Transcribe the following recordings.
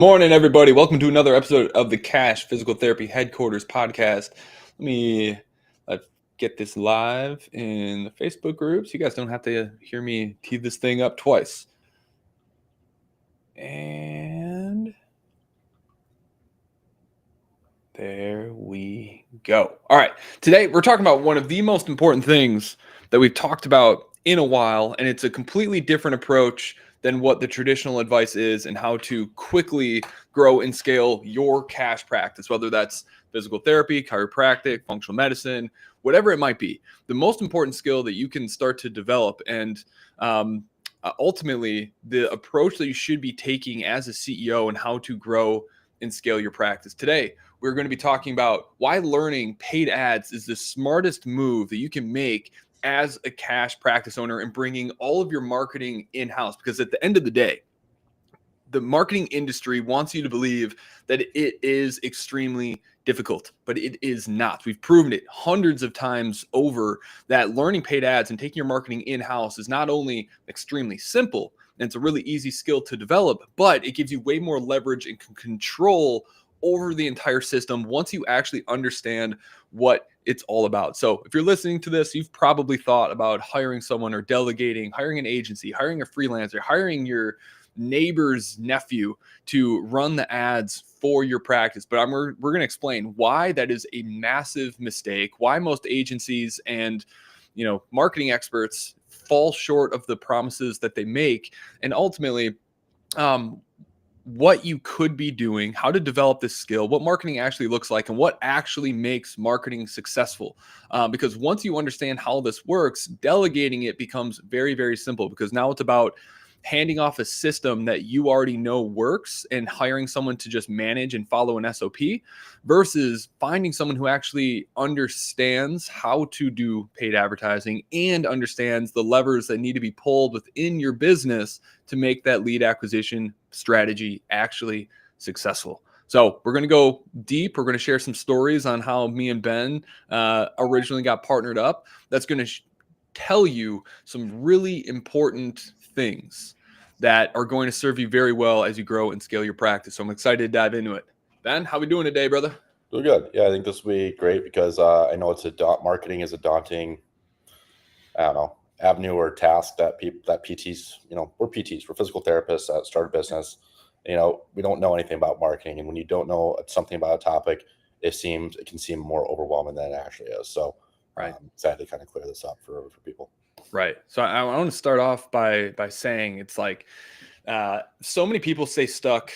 Morning, everybody. Welcome to another episode of the Cash Physical Therapy Headquarters podcast. Let me get this live in the Facebook group so you guys don't have to hear me tee this thing up twice. And there we go. All right. Today, we're talking about one of the most important things that we've talked about in a while, and it's a completely different approach than what the traditional advice is and how to quickly grow and scale your cash practice, whether that's physical therapy, chiropractic, functional medicine, whatever it might be. The most important skill that you can start to develop and ultimately the approach that you should be taking as a CEO and how to grow and scale your practice. Today, we're going to be talking about why learning paid ads is the smartest move that you can make as a cash practice owner and bringing all of your marketing in-house. Because at the end of the day, the marketing industry wants you to believe that it is extremely difficult, but it is not. We've proven it hundreds of times over that learning paid ads and taking your marketing in-house is not only extremely simple, and it's a really easy skill to develop, but it gives you way more leverage and control over the entire system once you actually understand what it's all about. So if you're listening to this, you've probably thought about hiring someone or delegating, hiring an agency, hiring a freelancer, hiring your neighbor's nephew to run the ads for your practice. But we're going to explain why that is a massive mistake, why most agencies and marketing experts fall short of the promises that they make, and ultimately what you could be doing, how to develop this skill, what marketing actually looks like, and what actually makes marketing successful. Because once you understand how this works, delegating it becomes very, very simple, because now it's about handing off a system that you already know works and hiring someone to just manage and follow an SOP versus finding someone who actually understands how to do paid advertising and understands the levers that need to be pulled within your business to make that lead acquisition strategy actually successful. So we're going to go deep. We're going to share some stories on how me and Ben originally got partnered up. That's going to tell you some really important things that are going to serve you very well as you grow and scale your practice. So I'm excited to dive into it. Ben, how we doing today, brother? Doing good. Yeah, I think this will be great because I know marketing is a daunting, I don't know, avenue or task that PTs, we're PTs, we're physical therapists that start a business. We don't know anything about marketing, and when you don't know something about a topic, it can seem more overwhelming than it actually is. So, right, I'm excited to kind of clear this up for people. Right. So I want to start off by saying it's like so many people stay stuck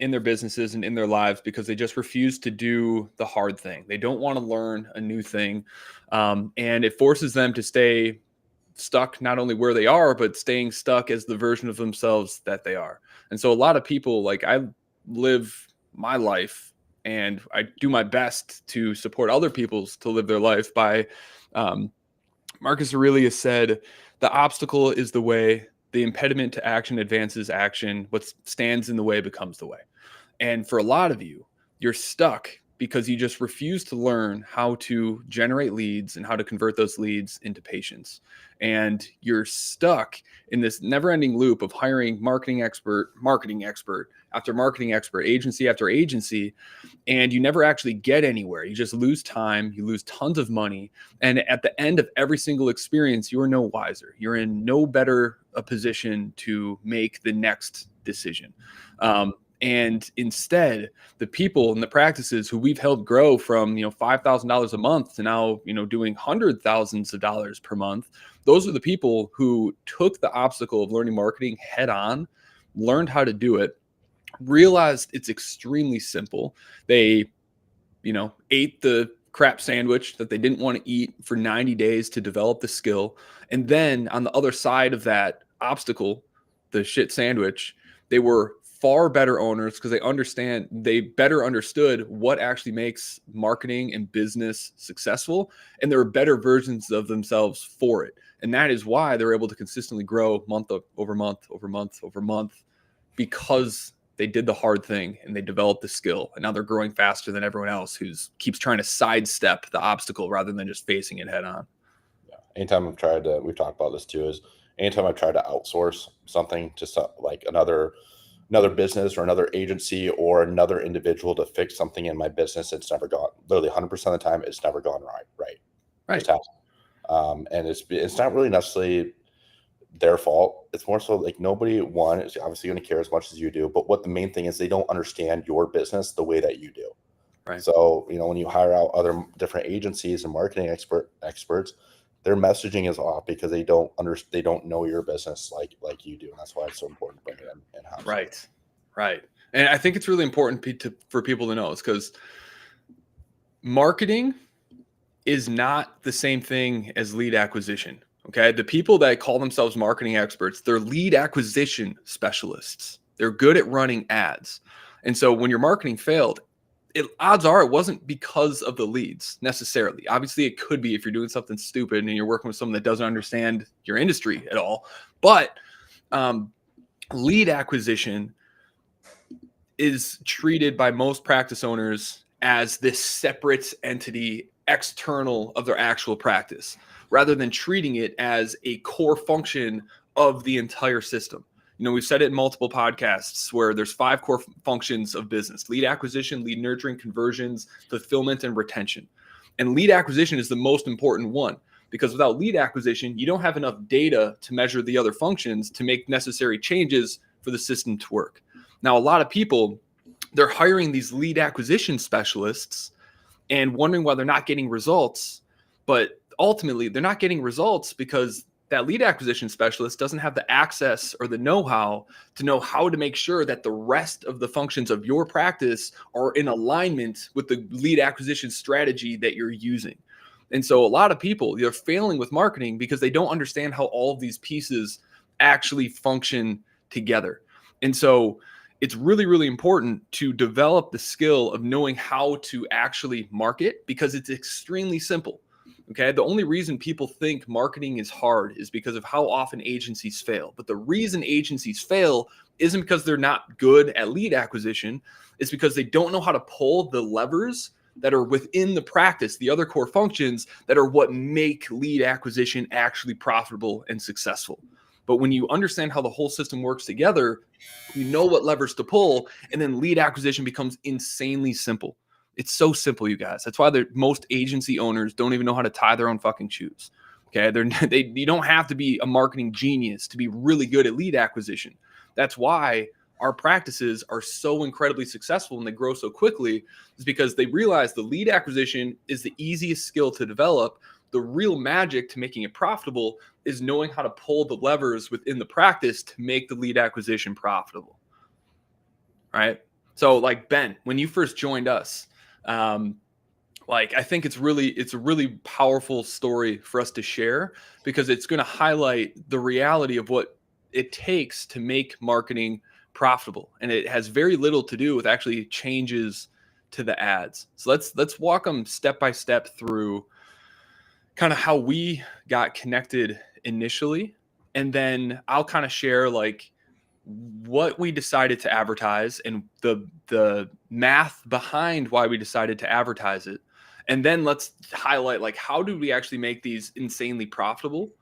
in their businesses and in their lives because they just refuse to do the hard thing. They don't want to learn a new thing, and it forces them to stay stuck not only where they are, but staying stuck as the version of themselves that they are. And so a lot of people, like, I live my life and I do my best to support other people's to live their life by Marcus Aurelius said, "The obstacle is the way, the impediment to action advances action, what stands in the way becomes the way." And for a lot of you, you're stuck because you just refuse to learn how to generate leads and how to convert those leads into patients. And you're stuck in this never-ending loop of hiring marketing expert after marketing expert, agency after agency, and you never actually get anywhere. You just lose time, you lose tons of money, and at the end of every single experience, you are no wiser. You're in no better a position to make the next decision. And instead, the people and the practices who we've helped grow from $5,000 a month to now doing hundred thousands of dollars per month, those are the people who took the obstacle of learning marketing head on, learned how to do it, realized it's extremely simple. They ate the crap sandwich that they didn't want to eat for 90 days to develop the skill, and then on the other side of that obstacle, the shit sandwich, they were far better owners because they better understood what actually makes marketing and business successful, and there were better versions of themselves for it. And that is why they're able to consistently grow month over month over month over month, because they did the hard thing and they developed the skill, and now they're growing faster than everyone else who keeps trying to sidestep the obstacle rather than just facing it head on. Yeah. Anytime we've talked about this too, is anytime I've tried to outsource something to like another another business or another agency or another individual to fix something in my business, it's never gone. Literally 100% of the time, it's never gone right. Just Right. hasn't. And it's not really necessarily their fault. It's more so like nobody, one, is obviously going to care as much as you do. But what the main thing is, they don't understand your business the way that you do. Right. So, when you hire out other different agencies and marketing experts, their messaging is off because they don't know your business like you do. And that's why it's so important to bring it in house. Right. Right. And I think it's really important for people to know is because marketing is not the same thing as lead acquisition. Okay. The people that call themselves marketing experts, they're lead acquisition specialists. They're good at running ads. And so when your marketing failed, odds are it wasn't because of the leads necessarily. Obviously, it could be if you're doing something stupid and you're working with someone that doesn't understand your industry at all. But lead acquisition is treated by most practice owners as this separate entity external of their actual practice, rather than treating it as a core function of the entire system. We've said it in multiple podcasts where there's 5 core functions of business: lead acquisition, lead nurturing, conversions, fulfillment, and retention. And lead acquisition is the most important one because without lead acquisition, you don't have enough data to measure the other functions to make necessary changes for the system to work. Now, a lot of people, they're hiring these lead acquisition specialists and wondering why they're not getting results. But ultimately, they're not getting results because that lead acquisition specialist doesn't have the access or the know-how to know how to make sure that the rest of the functions of your practice are in alignment with the lead acquisition strategy that you're using. And so a lot of people, they're failing with marketing because they don't understand how all of these pieces actually function together. And so it's really, really important to develop the skill of knowing how to actually market because it's extremely simple. Okay. The only reason people think marketing is hard is because of how often agencies fail. But the reason agencies fail isn't because they're not good at lead acquisition. It's because they don't know how to pull the levers that are within the practice, the other core functions that are what make lead acquisition actually profitable and successful. But when you understand how the whole system works together, you know what levers to pull, and then lead acquisition becomes insanely simple. It's so simple, you guys. That's why most agency owners don't even know how to tie their own fucking shoes. Okay, you don't have to be a marketing genius to be really good at lead acquisition. That's why our practices are so incredibly successful and they grow so quickly, is because they realize the lead acquisition is the easiest skill to develop. The real magic to making it profitable is knowing how to pull the levers within the practice to make the lead acquisition profitable. Right? So like Ben, when you first joined us, I think it's a really powerful story for us to share because it's going to highlight the reality of what it takes to make marketing profitable. And it has very little to do with actually changes to the ads. So let's walk them step by step through kind of how we got connected initially. And then I'll kind of share like what we decided to advertise and the math behind why we decided to advertise it. And then let's highlight like how do we actually make these insanely profitable?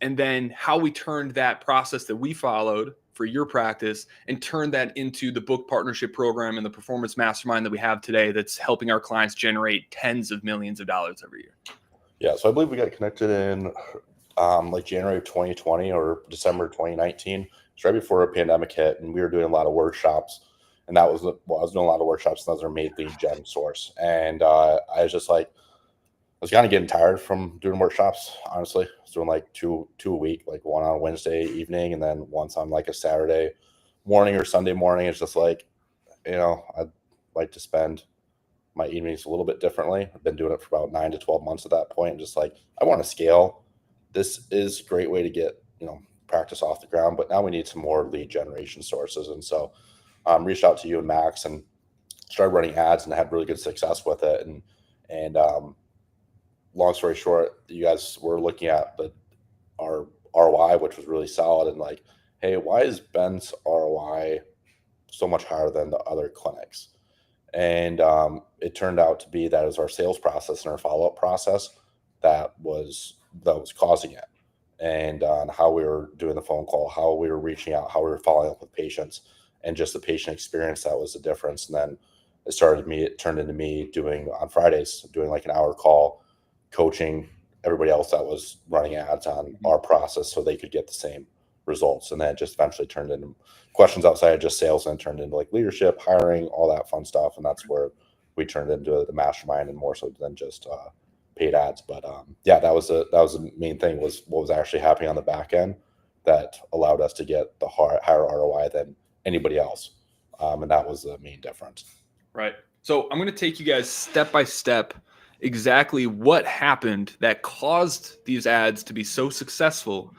And then how we turned that process that we followed for your practice and turned that into the book partnership program and the performance mastermind that we have today that's helping our clients generate tens of millions of dollars every year. Yeah, so I believe we got connected in like January of 2020 or December 2019. It's right before a pandemic hit, and we were doing a lot of workshops. And that was I was doing a lot of workshops, and those are made lead gen source. And I was just like, I was kind of getting tired from doing workshops. Honestly, I was doing like two a week, like one on a Wednesday evening, and then once on like a Saturday morning or Sunday morning. It's just like, I'd like to spend my evenings a little bit differently. I've been doing it for about 9 to 12 months at that point. And just like, I want to scale. This is a great way to get, practice off the ground, but now we need some more lead generation sources. And so reached out to you and Max and started running ads and had really good success with it. And long story short, you guys were looking at our ROI, which was really solid. And like, hey, why is Ben's ROI so much higher than the other clinics? And it turned out to be that it was our sales process and our follow-up process that was causing it. And on how we were doing the phone call, how we were reaching out, how we were following up with patients. and just the patient experience. That was the difference. And then it turned into me doing on Fridays, doing like an hour call, coaching everybody else that was running ads on our process so they could get the same results. And then it just eventually turned into questions outside of just sales and turned into like leadership, hiring, all that fun stuff. And that's where we turned into the mastermind and more so than just paid ads. But yeah, that was the main thing, was what was actually happening on the back end that allowed us to get the higher ROI than anybody else. And that was the main difference. Right. So I'm going to take you guys step by step exactly what happened that caused these ads to be so successful,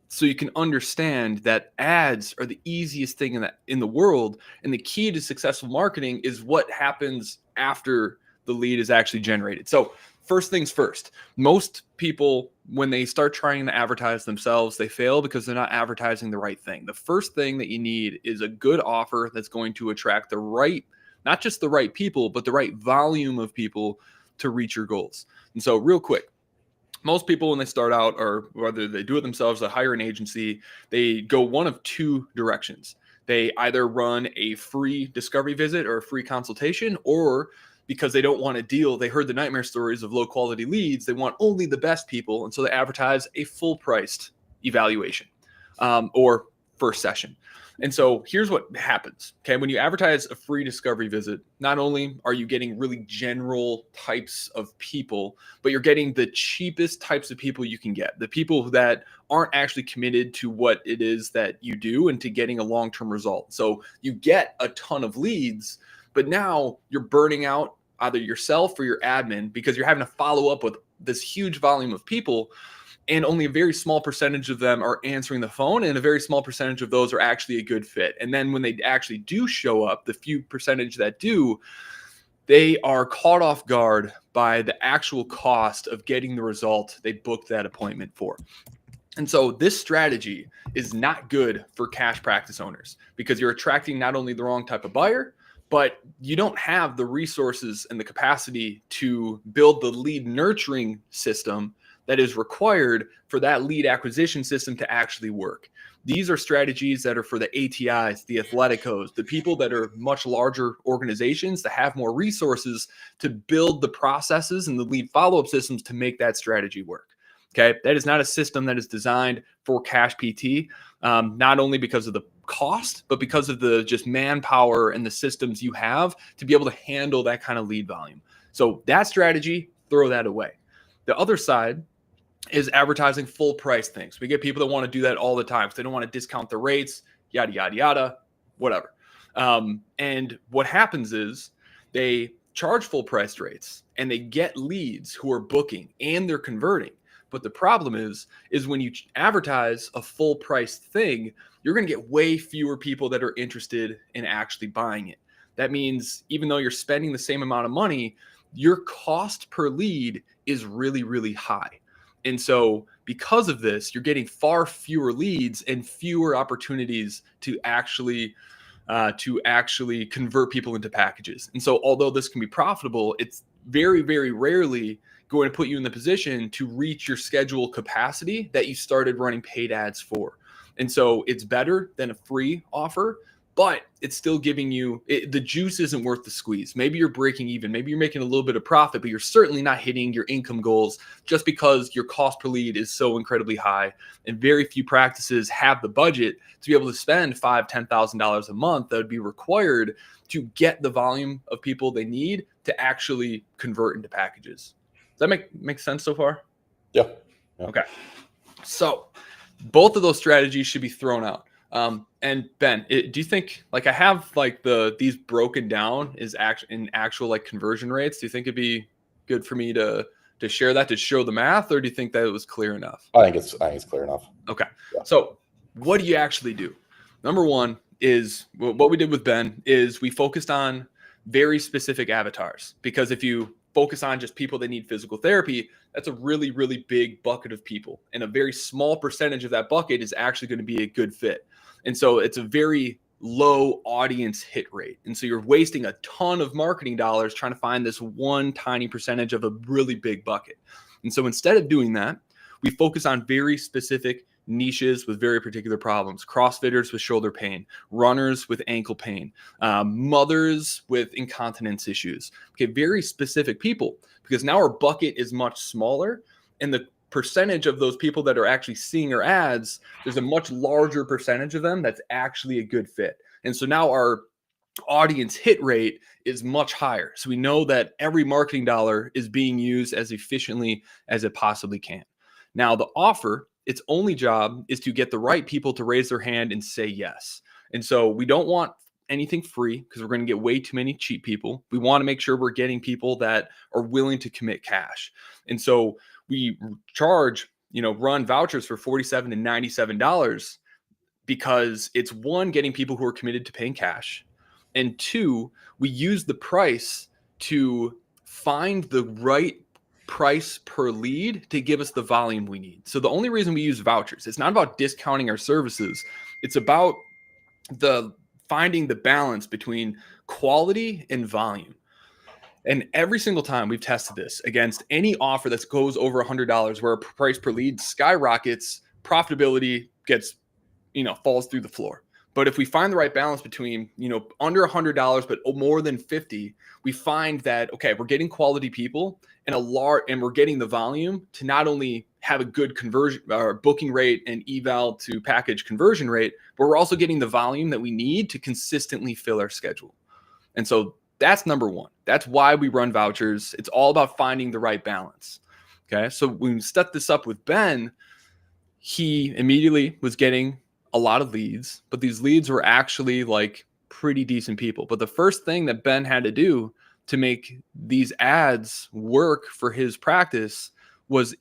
so you can understand that ads are the easiest thing in the world, and the key to successful marketing is what happens after the lead is actually generated. So first things first, most people, when they start trying to advertise themselves, they fail because they're not advertising the right thing. The first thing that you need is a good offer that's going to attract the right, not just the right people, but the right volume of people to reach your goals. And so real quick, most people when they start out, or whether they do it themselves, they hire an agency, they go one of two directions. They either run a free discovery visit or a free consultation, or because they don't want a deal, they heard the nightmare stories of low quality leads, they want only the best people. And so they advertise a full priced evaluation or first session. And so here's what happens. Okay. When you advertise a free discovery visit, not only are you getting really general types of people, but you're getting the cheapest types of people you can get, the people that aren't actually committed to what it is that you do and to getting a long-term result. So you get a ton of leads, but now you're burning out either yourself or your admin because you're having to follow up with this huge volume of people. And only a very small percentage of them are answering the phone, and a very small percentage of those are actually a good fit. And then when they actually do show up, the few percentage that do, they are caught off guard by the actual cost of getting the result they booked that appointment for. And so this strategy is not good for cash practice owners because you're attracting not only the wrong type of buyer, but you don't have the resources and the capacity to build the lead nurturing system that is required for that lead acquisition system to actually work. These are strategies that are for the ATIs, the Athleticos, the people that are much larger organizations that have more resources to build the processes and the lead follow-up systems to make that strategy work. Okay, that is not a system that is designed for cash PT, not only because of the cost, but because of the just manpower and the systems you have to be able to handle that kind of lead volume. So that strategy, throw that away. The other side is advertising full price things. We get people that want to do that all the time. So they don't want to discount the rates, yada, yada, yada, whatever. And what happens is they charge full price rates and they get leads who are booking and they're converting. But the problem is when you advertise a full price thing, you're going to get way fewer people that are interested in actually buying it. That means even though you're spending the same amount of money, your cost per lead is really, really high. And so because of this, you're getting far fewer leads and fewer opportunities to actually convert people into packages. And so although this can be profitable, it's very, very rarely going to put you in the position to reach your schedule capacity that you started running paid ads for. And so it's better than a free offer, but it's still giving you, the juice isn't worth the squeeze. Maybe you're breaking even, maybe you're making a little bit of profit, but you're certainly not hitting your income goals just because your cost per lead is so incredibly high. And very few practices have the budget to be able to spend $5,000, $10,000 a month that would be required to get the volume of people they need to actually convert into packages. Does that make sense so far? Yeah. Okay. So both of those strategies should be thrown out. And Ben, do you think, like, I have like these broken down is actual like conversion rates? Do you think it'd be good for me to share that to show the math, or do you think that it was clear enough? I think it's clear enough. Okay. Yeah. So what do you actually do? Number one is what we did with Ben is we focused on very specific avatars, because if you focus on just people that need physical therapy, that's a really, really big bucket of people. And a very small percentage of that bucket is actually going to be a good fit. And so it's a very low audience hit rate. And so you're wasting a ton of marketing dollars trying to find this one tiny percentage of a really big bucket. And so instead of doing that, we focus on very specific niches with very particular problems, CrossFitters with shoulder pain, runners with ankle pain, mothers with incontinence issues. Okay, very specific people, because now our bucket is much smaller, and the percentage of those people that are actually seeing our ads, there's a much larger percentage of them that's actually a good fit. And so now our audience hit rate is much higher. So we know that every marketing dollar is being used as efficiently as it possibly can. Now, the offer, its only job is to get the right people to raise their hand and say yes. And so we don't want anything free, because we're going to get way too many cheap people. We want to make sure we're getting people that are willing to commit cash. And so we charge, run vouchers for $47 to $97, because it's one, getting people who are committed to paying cash, and two, we use the price to find the right price per lead to give us the volume we need. So the only reason we use vouchers, it's not about discounting our services. It's about finding the balance between quality and volume. And every single time we've tested this against any offer that goes over $100, where price per lead skyrockets, profitability gets, falls through the floor. But if we find the right balance between, under $100, but more than 50, we find that, okay, we're getting quality people and and we're getting the volume to not only have a good conversion or booking rate and eval to package conversion rate, but we're also getting the volume that we need to consistently fill our schedule. And so that's number one. That's why we run vouchers. It's all about finding the right balance. Okay. So when we set this up with Ben, he immediately was getting a lot of leads, but these leads were actually like pretty decent people. But the first thing that Ben had to do to make these ads work for his practice was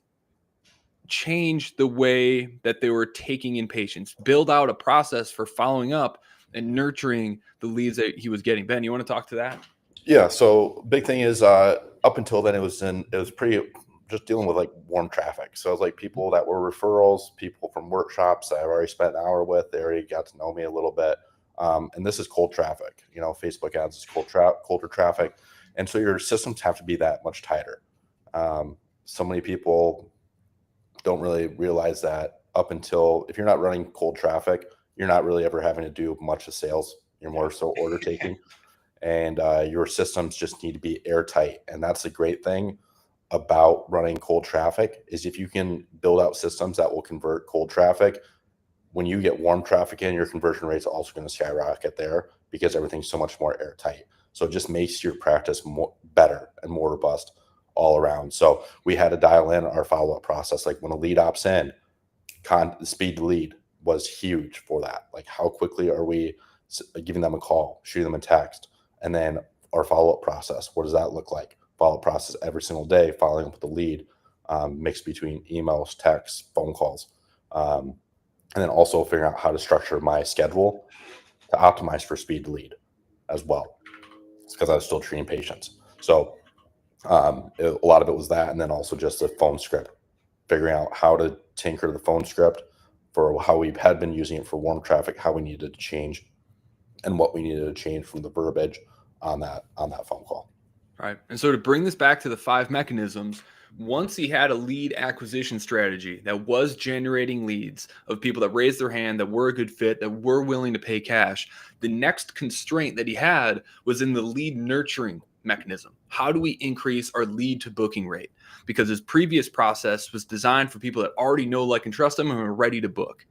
change the way that they were taking in patients, build out a process for following up and nurturing the leads that he was getting. Ben, you want to talk to that? Yeah. So big thing is, up until then, it was pretty just dealing with like warm traffic. So it was like people that were referrals, people from workshops that I've already spent an hour with. They already got to know me a little bit. And this is cold traffic. Facebook ads is colder traffic. And so your systems have to be that much tighter. So many people don't really realize that up until, if you're not running cold traffic, you're not really ever having to do much of sales. You're more so order taking, and your systems just need to be airtight. And that's the great thing about running cold traffic, is if you can build out systems that will convert cold traffic, when you get warm traffic in, your conversion rates are also going to skyrocket there, because everything's so much more airtight. So it just makes your practice better and more robust all around. So we had to dial in our follow-up process. Like when a lead opts in, speed to lead was huge for that. Like how quickly are we giving them a call, shooting them a text, and then our follow-up process. What does that look like? Follow-up process every single day, following up with the lead, mixed between emails, texts, phone calls, and then also figuring out how to structure my schedule to optimize for speed to lead as well. It's because I was still treating patients. So a lot of it was that, and then also just the phone script, figuring out how to tinker the phone script for how we had been using it for warm traffic, how we needed to change, and what we needed to change from the verbiage on that phone call. Right. And so to bring this back to the 5 mechanisms, once he had a lead acquisition strategy that was generating leads of people that raised their hand, that were a good fit, that were willing to pay cash, the next constraint that he had was in the lead nurturing mechanism. How do we increase our lead to booking rate? Because his previous process was designed for people that already know, like, and trust him and are ready to book.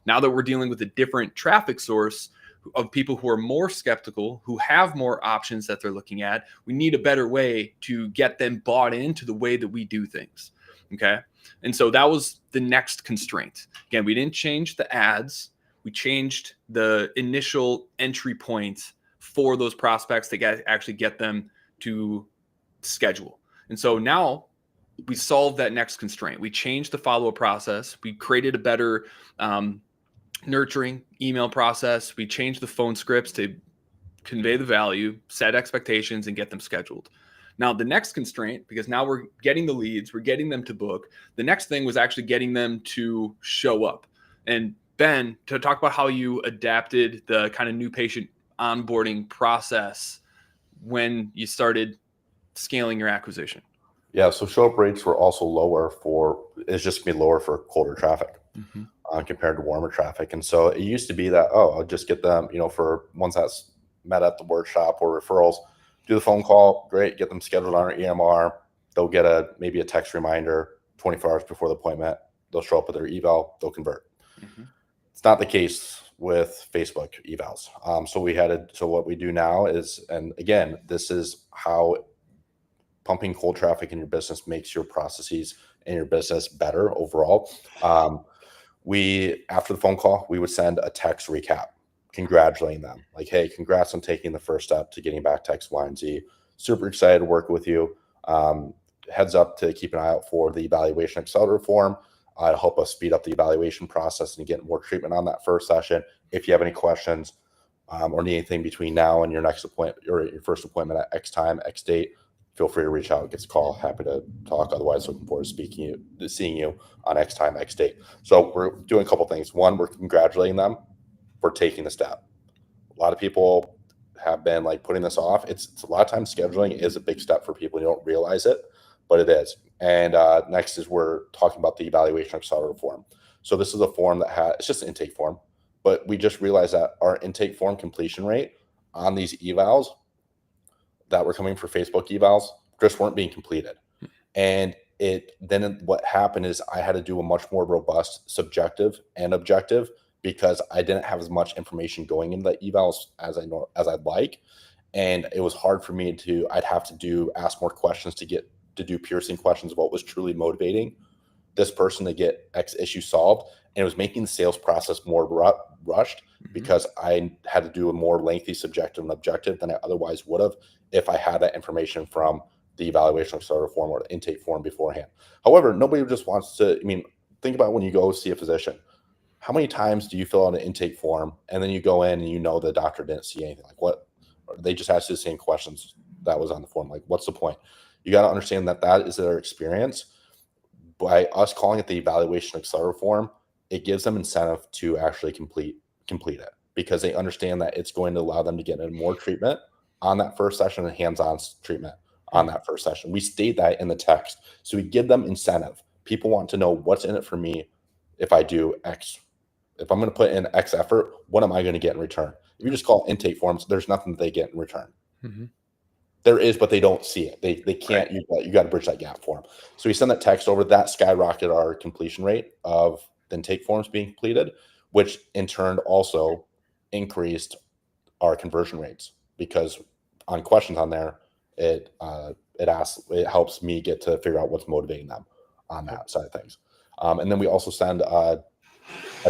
Now that we're dealing with a different traffic source of people who are more skeptical, who have more options that they're looking at, we need a better way to get them bought into the way that we do things. Okay. And so that was the next constraint. Again, we didn't change the ads. We changed the initial entry point for those prospects to actually get them to schedule. And so now we solved that next constraint. We changed the follow-up process. We created a better nurturing email process. We changed the phone scripts to convey the value, set expectations, and get them scheduled. Now, the next constraint, because now we're getting the leads, we're getting them to book. The next thing was actually getting them to show up. And Ben, to talk about how you adapted the kind of new patient onboarding process when you started scaling your acquisition. Yeah, so show up rates were also lower it's just gonna be lower for colder traffic. Mm-hmm. compared to warmer traffic. And so it used to be that, oh, I'll just get them, for ones that's met at the workshop or referrals, do the phone call, great, get them scheduled on our EMR. They'll get maybe a text reminder 24 hours before the appointment. They'll show up with their eval, they'll convert. Mm-hmm. It's not the case with Facebook evals. So what we do now is, and again, this is how pumping cold traffic in your business makes your processes and your business better overall. After the phone call, we would send a text recap congratulating them, like, hey, congrats on taking the first step to getting back to X, Y, and Z. Super excited to work with you. Heads up to keep an eye out for the evaluation accelerator form to help us speed up the evaluation process and get more treatment on that first session. If you have any questions or need anything between now and your next appointment or your first appointment at X time, X date, feel free to reach out, give us a call. Happy to talk. Otherwise, looking forward to seeing you on X time, X date. So we're doing a couple things. One, we're congratulating them for taking the step. A lot of people have been like putting this off. It's a lot of times scheduling is a big step for people. You don't realize it, but it is. And next is we're talking about the evaluation accelerator form. So this is a form that it's just an intake form, but we just realized that our intake form completion rate on these evals that were coming for Facebook evals just weren't being completed. And what happened is I had to do a much more robust subjective and objective because I didn't have as much information going into the evals as I'd like. And it was hard for me I'd have to ask more questions to do piercing questions of what was truly motivating this person to get X issue solved. And it was making the sales process more rushed because I had to do a more lengthy subjective and objective than I otherwise would have if I had that information from the evaluation accelerator form or the intake form beforehand. However, nobody just wants to, think about when you go see a physician. How many times do you fill out an intake form and then you go in and the doctor didn't see anything? Like what? They just asked you the same questions that was on the form. Like, what's the point? You got to understand that is their experience. By us calling it the evaluation accelerator form, it gives them incentive to actually complete it because they understand that it's going to allow them to get in more treatment on that first session and hands-on treatment on that first session. We state that in the text. So we give them incentive. People want to know what's in it for me if I do X. If I'm going to put in X effort, what am I going to get in return? If you just call intake forms, there's nothing that they get in return. Mm-hmm. There is, but they don't see it. They can't. Right. You got to bridge that gap for them. So we send that text over. That skyrocketed our completion rate of the intake forms being completed, which in turn also increased our conversion rates because on questions on there, it helps me get to figure out what's motivating them on that side of things. And then we also send a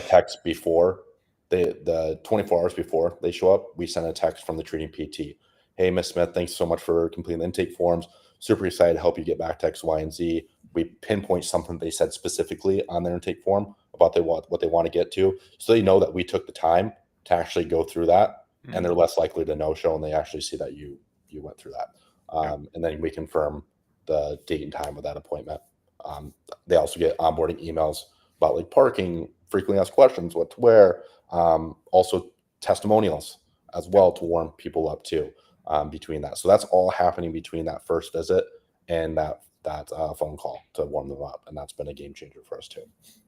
text before the 24 hours before they show up. We send a text from the treating PT. Hey, Ms. Smith, thanks so much for completing the intake forms. Super excited to help you get back to X, Y, and Z. We pinpoint something they said specifically on their intake form about what they want to get to, so they know that we took the time to actually go through that, and they're less likely to no-show, and they actually see that you went through that. And then we confirm the date and time of that appointment. They also get onboarding emails about like parking, frequently asked questions, what to wear, also testimonials as well to warm people up too. Between that. So that's all happening between that first visit and that phone call to warm them up. And that's been a game changer for us too.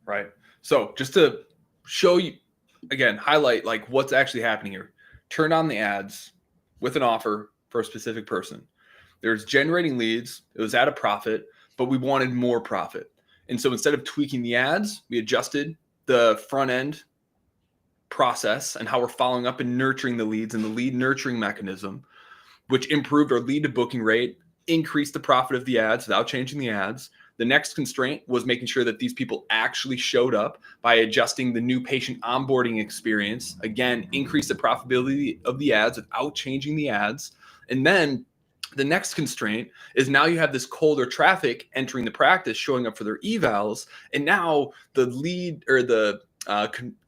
Right. So just to show you, again, highlight like what's actually happening here. Turn on the ads with an offer for a specific person. There's generating leads. It was at a profit, but we wanted more profit. And so instead of tweaking the ads, we adjusted the front end process and how we're following up and nurturing the leads and the lead nurturing mechanism, which improved our lead to booking rate, increased the profit of the ads without changing the ads. The next constraint was making sure that these people actually showed up by adjusting the new patient onboarding experience. Again, increase the profitability of the ads without changing the ads. And then the next constraint is now you have this colder traffic entering the practice, showing up for their evals. And now the lead or the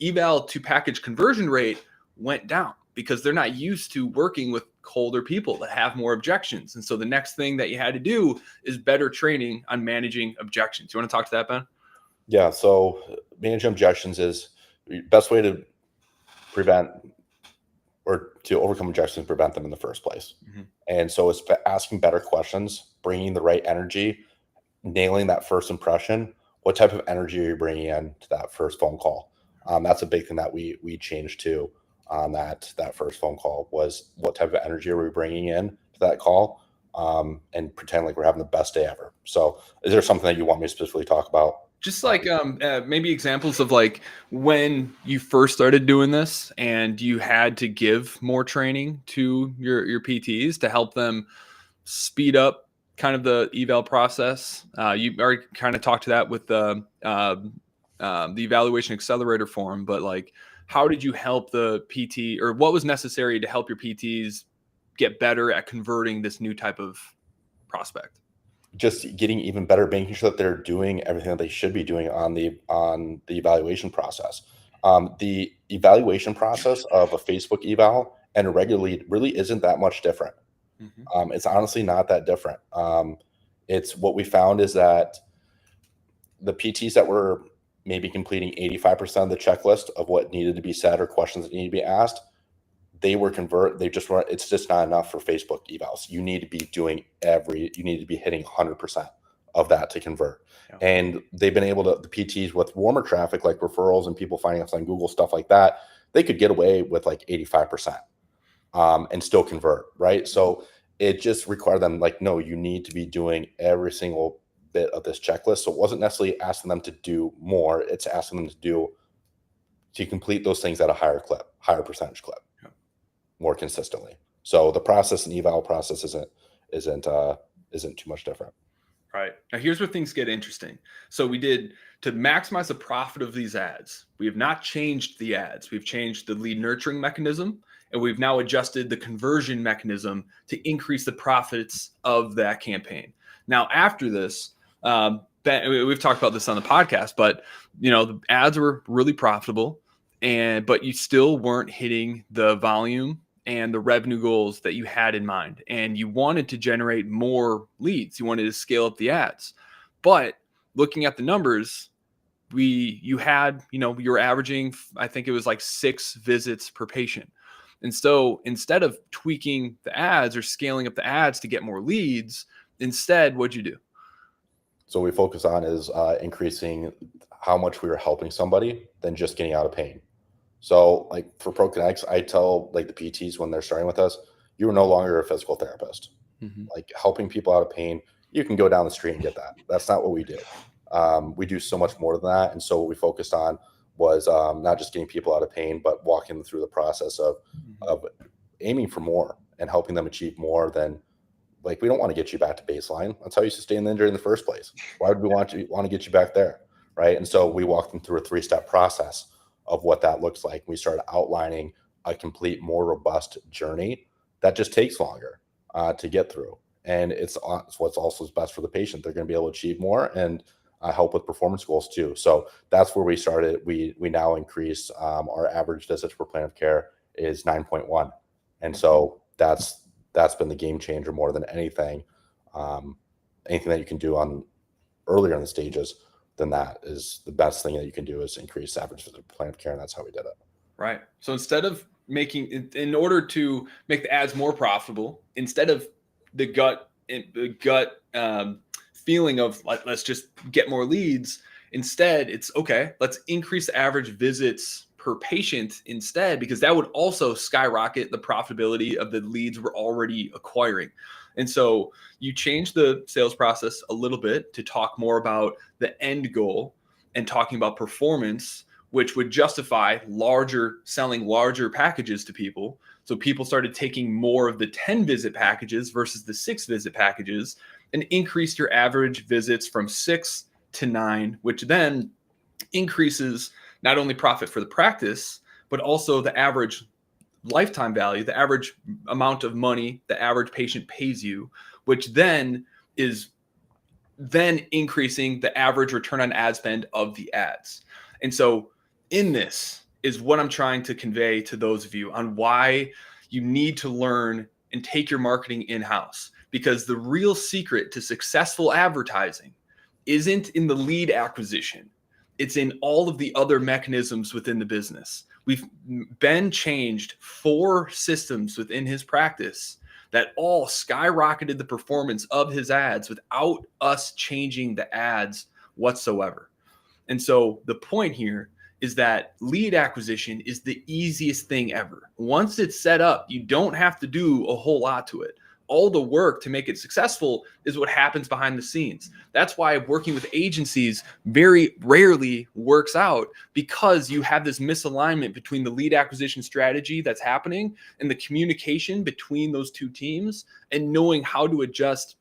eval to package conversion rate went down because they're not used to working with colder people that have more objections. And so the next thing that you had to do is better training on managing objections. You want to talk to that, Ben? Yeah. So managing objections is the best way to prevent or to overcome objections, prevent them in the first place. Mm-hmm. And so it's asking better questions, bringing the right energy, nailing that first impression. What type of energy are you bringing in to that first phone call? That's a big thing that we changed too on that first phone call, was what type of energy are we bringing in to that call, and pretend like we're having the best day ever. So is there something that you want me to specifically talk about? Just like maybe examples of like when you first started doing this and you had to give more training to your PTs to help them speed up kind of the eval process. You already kind of talked to that with the evaluation accelerator form, but like, how did you help the PT, or what was necessary to help your PTs get better at converting this new type of prospect? Just getting even better, making sure that they're doing everything that they should be doing on the evaluation process. The evaluation process of a Facebook eval and a regular lead really isn't that much different. It's honestly not that different. It's what we found is that the PTs that were maybe completing 85% of the checklist of what needed to be said or questions that needed to be asked, it's just not enough for Facebook evals. You need to be you need to be hitting 100% of that to convert. Yeah. And they've been able to, the PTs with warmer traffic, like referrals and people finding us on Google, stuff like that, they could get away with like 85%, and still convert, right? So it just required them, like, no, you need to be doing every single bit of this checklist. So it wasn't necessarily asking them to do more. It's asking them to complete those things at a higher percentage clip. Yeah. More consistently. So the process and eval process isn't too much different. Right. Now here's where things get interesting. So we did, to maximize the profit of these ads, we have not changed the ads. We've changed the lead nurturing mechanism, and we've now adjusted the conversion mechanism to increase the profits of that campaign. Now, after this, we've talked about this on the podcast, but the ads were really profitable, but you still weren't hitting the volume and the revenue goals that you had in mind. And you wanted to generate more leads. You wanted to scale up the ads. But looking at the numbers, you were averaging, I think it was like 6 visits per patient. And so instead of tweaking the ads or scaling up the ads to get more leads, instead, what'd you do? So we focus on is increasing how much we were helping somebody than just getting out of pain. So like for ProKinetics, I tell like the PTs when they're starting with us, you are no longer a physical therapist. Like helping people out of pain, you can go down the street and get that. That's not what we did. We do so much more than that. And so what we focused on was not just getting people out of pain, but walking them through the process of aiming for more and helping them achieve more than, like, we don't want to get you back to baseline. That's how you sustain the injury in the first place. Why would we want to get you back there? Right. And so we walked them through a 3-step process of what that looks like. We started outlining a complete, more robust journey that just takes longer to get through. And it's what's also best for the patient. They're going to be able to achieve more and help with performance goals too. So that's where we started. We now increased our average visits per plan of care is 9.1. And so that's been the game changer more than anything. Anything that you can do on earlier in the stages than that is the best thing that you can do, is increase average visit per plan of care. And that's how we did it. Right. So instead of in order to make the ads more profitable, instead of the gut feeling of let's just get more leads, instead it's okay, let's increase the average visits per patient instead, because that would also skyrocket the profitability of the leads we're already acquiring. And so you change the sales process a little bit to talk more about the end goal and talking about performance, which would justify selling larger packages to people. So people started taking more of the 10 visit packages versus the 6 visit packages, and increased your average visits from 6 to 9, which then increases not only profit for the practice, but also the average lifetime value, the average amount of money the average patient pays you, which then is increasing the average return on ad spend of the ads. And so in this is what I'm trying to convey to those of you on why you need to learn and take your marketing in-house, because the real secret to successful advertising isn't in the lead acquisition. It's in all of the other mechanisms within the business. Ben changed 4 systems within his practice that all skyrocketed the performance of his ads without us changing the ads whatsoever. And so the point here is that lead acquisition is the easiest thing ever. Once it's set up, you don't have to do a whole lot to it. All the work to make it successful is what happens behind the scenes. That's why working with agencies very rarely works out, because you have this misalignment between the lead acquisition strategy that's happening and the communication between those two teams, and knowing how to adjust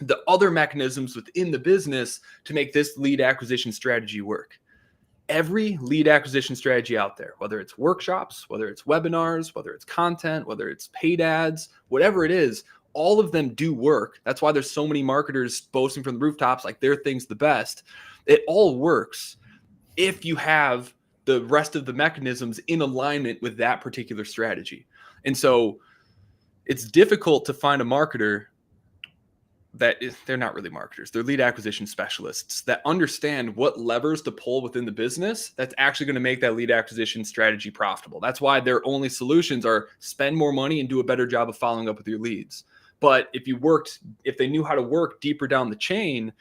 the other mechanisms within the business to make this lead acquisition strategy work. Every lead acquisition strategy out there, whether it's workshops, whether it's webinars, whether it's content, whether it's paid ads, whatever it is, all of them do work. That's why there's so many marketers boasting from the rooftops like their thing's the best. It all works if you have the rest of the mechanisms in alignment with that particular strategy. And so it's difficult to find a marketer they're not really marketers. They're lead acquisition specialists that understand what levers to pull within the business that's actually going to make that lead acquisition strategy profitable. That's why their only solutions are spend more money and do a better job of following up with your leads. But if they knew how to work deeper down the chain,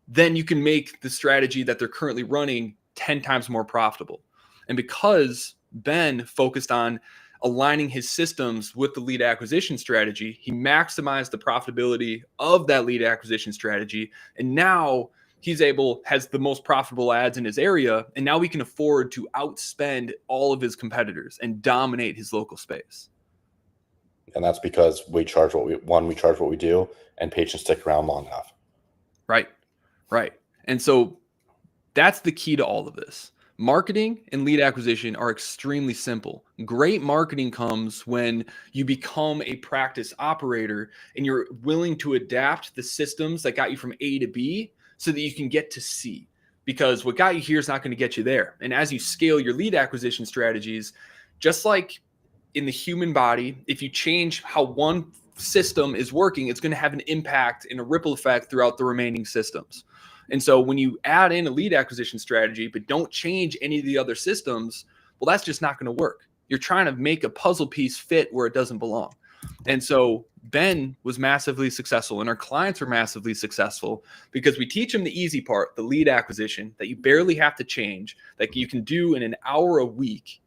then you can make the strategy that they're currently running 10 times more profitable. And because Ben focused on aligning his systems with the lead acquisition strategy, he maximized the profitability of that lead acquisition strategy. And now has the most profitable ads in his area. And now he can afford to outspend all of his competitors and dominate his local space. And that's because we charge what we do, and patients stick around long enough. Right. And so that's the key to all of this. Marketing and lead acquisition are extremely simple. Great marketing comes when you become a practice operator and you're willing to adapt the systems that got you from A to B so that you can get to C, because what got you here is not going to get you there. And as you scale your lead acquisition strategies, just like in the human body, if you change how one system is working, it's going to have an impact and a ripple effect throughout the remaining systems. And so when you add in a lead acquisition strategy, but don't change any of the other systems, well, that's just not going to work. You're trying to make a puzzle piece fit where it doesn't belong. And so Ben was massively successful, and our clients were massively successful because we teach them the easy part, the lead acquisition, that you barely have to change, that you can do in an hour a week,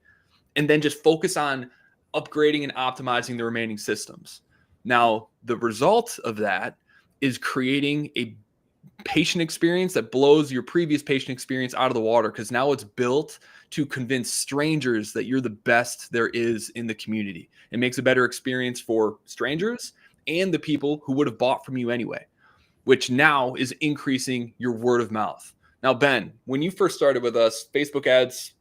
and then just focus on upgrading and optimizing the remaining systems. Now, the result of that is creating a patient experience that blows your previous patient experience out of the water, because now it's built to convince strangers that you're the best there is in the community. It makes a better experience for strangers and the people who would have bought from you anyway, which now is increasing your word of mouth. Now, Ben, when you first started with us, Facebook ads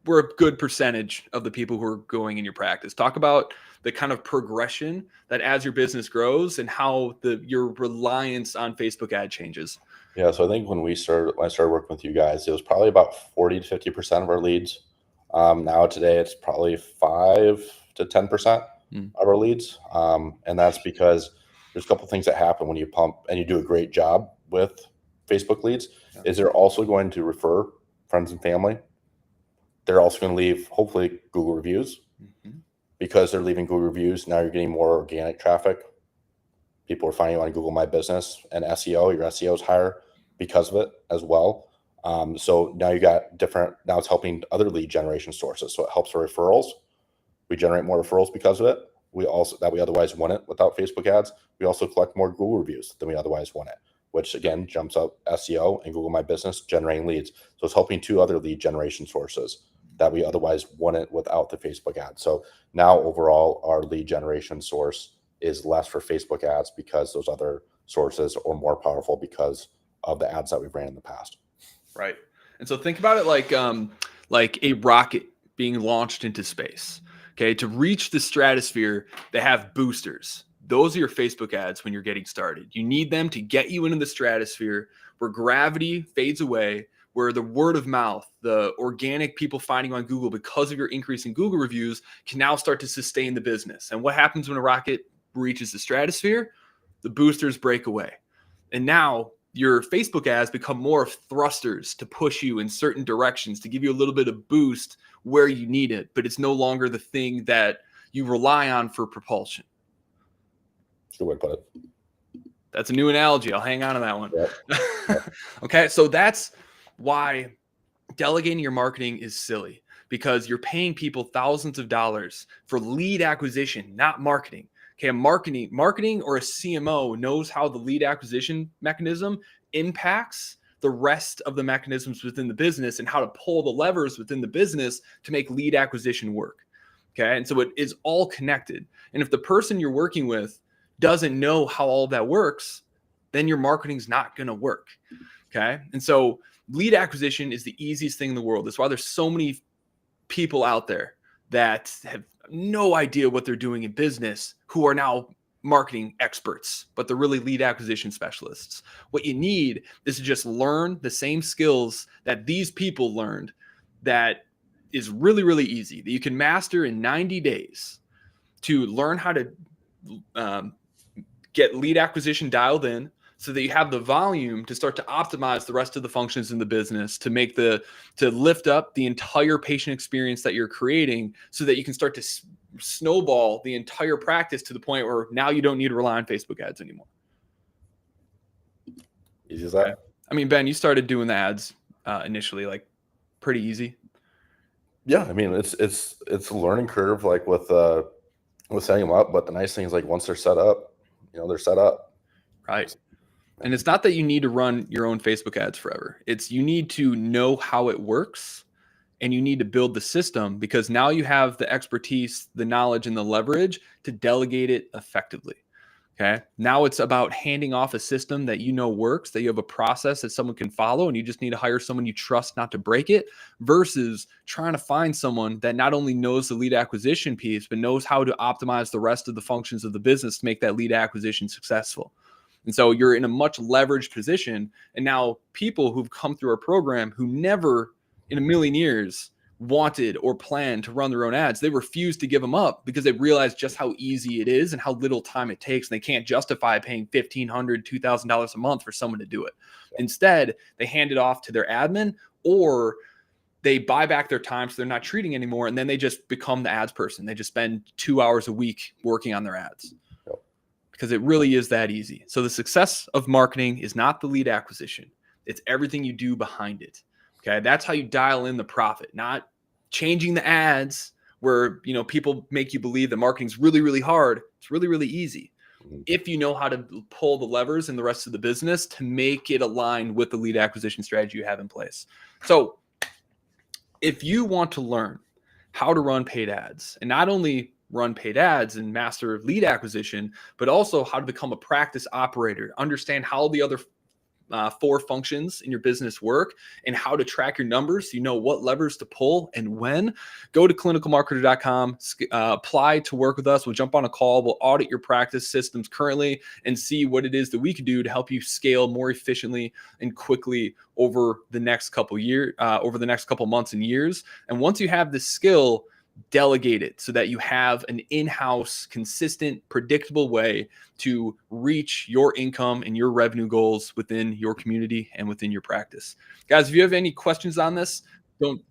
were a good percentage of the people who are going in your practice. Talk about the kind of progression that as your business grows and how your reliance on Facebook ad changes. Yeah, so I think when I started working with you guys, it was probably about 40 to 50% of our leads. Now today, it's probably 5 to 10% of our leads, and that's because there's a couple things that happen when you pump and you do a great job with Facebook leads. Yeah. Is they're also going to refer friends and family. They're also going to leave, hopefully, Google reviews. Because they're leaving Google reviews, now you're getting more organic traffic. People are finding you on Google My Business, and SEO. Your SEO is higher because of it as well. So now now it's helping other lead generation sources. So it helps our referrals. We generate more referrals because of it. We otherwise wouldn't without Facebook ads. We also collect more Google reviews than we otherwise wouldn't, which again jumps up SEO and Google My Business, generating leads. So it's helping 2 other lead generation sources that we otherwise wouldn't without the Facebook ads. So now overall, our lead generation source is less for Facebook ads because those other sources are more powerful because of the ads that we've ran in the past. Right. And so think about it like a rocket being launched into space. Okay. To reach the stratosphere, they have boosters. Those are your Facebook ads when you're getting started. You need them to get you into the stratosphere where gravity fades away, where the word of mouth, the organic people finding you on Google because of your increase in Google reviews can now start to sustain the business. And what happens when a rocket reaches the stratosphere? The boosters break away. And now your Facebook ads become more of thrusters to push you in certain directions, to give you a little bit of boost where you need it. But it's no longer the thing that you rely on for propulsion. Good way to put it. That's a new analogy. I'll hang on to that one. Yep. Okay, so that's why delegating your marketing is silly because you're paying people thousands of dollars for lead acquisition, not marketing. Okay, a marketing or a CMO knows how the lead acquisition mechanism impacts the rest of the mechanisms within the business and how to pull the levers within the business to make lead acquisition work. Okay, and so it is all connected. And if the person you're working with doesn't know how all that works, then your marketing's not going to work. Okay, and so lead acquisition is the easiest thing in the world. That's why there's so many people out there that have no idea what they're doing in business who are now marketing experts, but they're really lead acquisition specialists. What you need is to just learn the same skills that these people learned that is really, really easy, that you can master in 90 days to learn how to get lead acquisition dialed in, so that you have the volume to start to optimize the rest of the functions in the business to lift up the entire patient experience that you're creating, so that you can start to snowball the entire practice to the point where now you don't need to rely on Facebook ads anymore. Easy as that. Okay. I mean, Ben, you started doing the ads initially, like pretty easy. Yeah, I mean, it's a learning curve, like with setting them up. But the nice thing is, like, once they're set up, they're set up. Right. And it's not that you need to run your own Facebook ads forever. It's you need to know how it works, and you need to build the system, because now you have the expertise, the knowledge, and the leverage to delegate it effectively. Okay. Now it's about handing off a system that works, that you have a process that someone can follow, and you just need to hire someone you trust not to break it, versus trying to find someone that not only knows the lead acquisition piece, but knows how to optimize the rest of the functions of the business to make that lead acquisition successful. And so you're in a much leveraged position. And now people who've come through our program who never in a million years wanted or planned to run their own ads, they refuse to give them up because they realize just how easy it is and how little time it takes. And they can't justify paying $1,500, $2,000 a month for someone to do it. Instead, they hand it off to their admin, or they buy back their time so they're not treating anymore. And then they just become the ads person. They just spend 2 hours a week working on their ads. Because it really is that easy. So the success of marketing is not the lead acquisition. It's everything you do behind it. Okay. That's how you dial in the profit, not changing the ads where, people make you believe that marketing is really, really hard. It's really, really easy if you know how to pull the levers in the rest of the business to make it align with the lead acquisition strategy you have in place. So if you want to learn how to run paid ads, and not only run paid ads and master lead acquisition, but also how to become a practice operator, understand how the other 4 functions in your business work, and how to track your numbers so you know what levers to pull and when, go to clinicalmarketer.com, apply to work with us. We'll jump on a call. We'll audit your practice systems currently and see what it is that we could do to help you scale more efficiently and quickly over the next couple months and years. And once you have this skill, delegate it so that you have an in-house, consistent, predictable way to reach your income and your revenue goals within your community and within your practice. Guys, if you have any questions on this, don't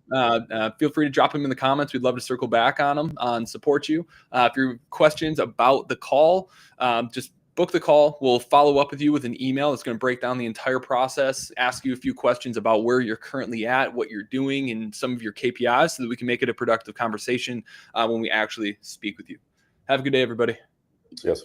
feel free to drop them in the comments. We'd love to circle back on them and support you. If you have questions about the call, just book the call. We'll follow up with you with an email that's going to break down the entire process, ask you a few questions about where you're currently at, what you're doing, and some of your KPIs, so that we can make it a productive conversation when we actually speak with you. Have a good day, everybody. Yes.